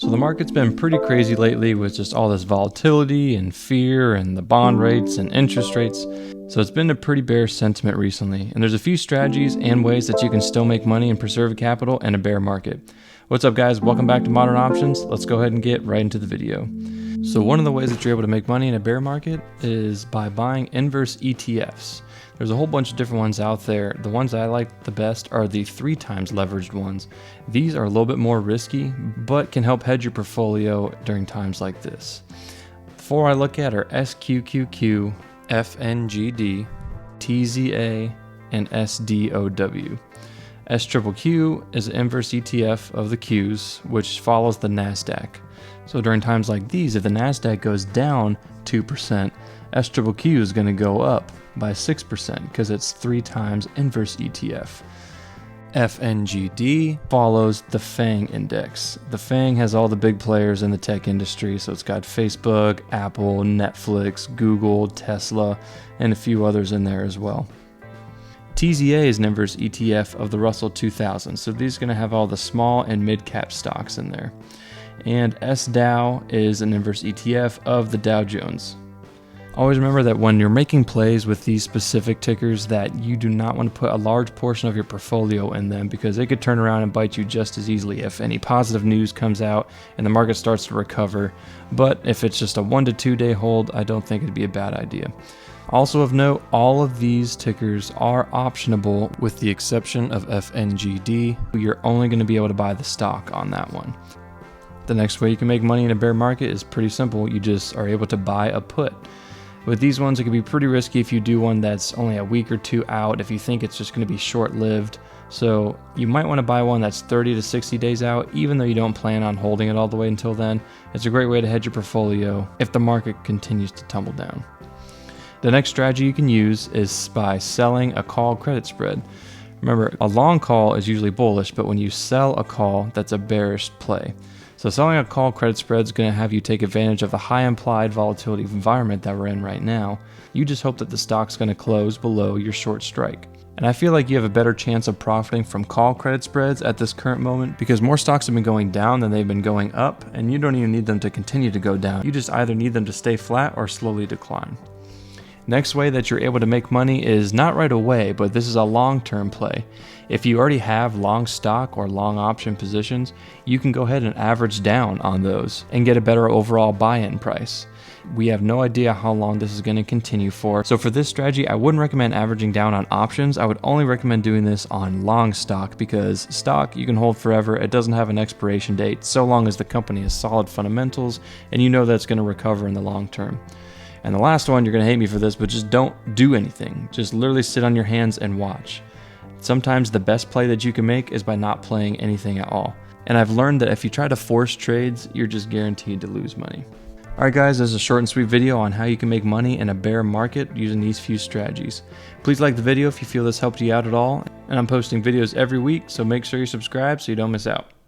So the market's been pretty crazy lately with just all this volatility and fear and the bond rates and interest rates. So it's been a pretty bearish sentiment recently, and there's a few strategies and ways that you can still make money and preserve capital in a bear market. What's up guys, welcome back to Modern Options. Let's go ahead and get right into the video. So one of the ways that you're able to make money in a bear market is by buying inverse ETFs. There's a whole bunch of different ones out there. The ones I like the best are the 3 times leveraged ones. These are a little bit more risky, but can help hedge your portfolio during times like this. The 4 I look at are SQQQ, FNGD, TZA, and SDOW. SQQQ is an inverse ETF of the Qs, which follows the NASDAQ. So during times like these, if the NASDAQ goes down 2%, SQQQ is going to go up by 6% because it's 3 times inverse ETF. FNGD follows the FANG index. The FANG has all the big players in the tech industry, so it's got Facebook, Apple, Netflix, Google, Tesla, and a few others in there as well. TZA is an inverse ETF of the Russell 2000, so these are going to have all the small and mid-cap stocks in there. And SDOW is an inverse ETF of the Dow Jones. Always remember that when you're making plays with these specific tickers that you do not want to put a large portion of your portfolio in them because they could turn around and bite you just as easily if any positive news comes out and the market starts to recover. But if it's just a 1 to 2 day hold, I don't think it'd be a bad idea. Also of note, all of these tickers are optionable with the exception of FNGD. You're only going to be able to buy the stock on that one. The next way you can make money in a bear market is pretty simple. You just are able to buy a put. With these ones, it can be pretty risky if you do one that's only a week or 2 out, if you think it's just going to be short-lived. So you might want to buy one that's 30 to 60 days out, even though you don't plan on holding it all the way until then. It's a great way to hedge your portfolio if the market continues to tumble down. The next strategy you can use is by selling a call credit spread. Remember, a long call is usually bullish, but when you sell a call, that's a bearish play. So selling a call credit spread is going to have you take advantage of the high implied volatility environment that we're in right now. You just hope that the stock's going to close below your short strike. And I feel like you have a better chance of profiting from call credit spreads at this current moment because more stocks have been going down than they've been going up, and you don't even need them to continue to go down. You just either need them to stay flat or slowly decline. Next way that you're able to make money is not right away, but this is a long-term play. If you already have long stock or long option positions, you can go ahead and average down on those and get a better overall buy-in price. We have no idea how long this is going to continue for. So for this strategy, I wouldn't recommend averaging down on options. I would only recommend doing this on long stock because stock you can hold forever. It doesn't have an expiration date so long as the company has solid fundamentals and you know that it's going to recover in the long term. And the last one, you're going to hate me for this, but just don't do anything. Just literally sit on your hands and watch. Sometimes the best play that you can make is by not playing anything at all. And I've learned that if you try to force trades, you're just guaranteed to lose money. Alright guys, this is a short and sweet video on how you can make money in a bear market using these few strategies. Please like the video if you feel this helped you out at all. And I'm posting videos every week, so make sure you subscribe so you don't miss out.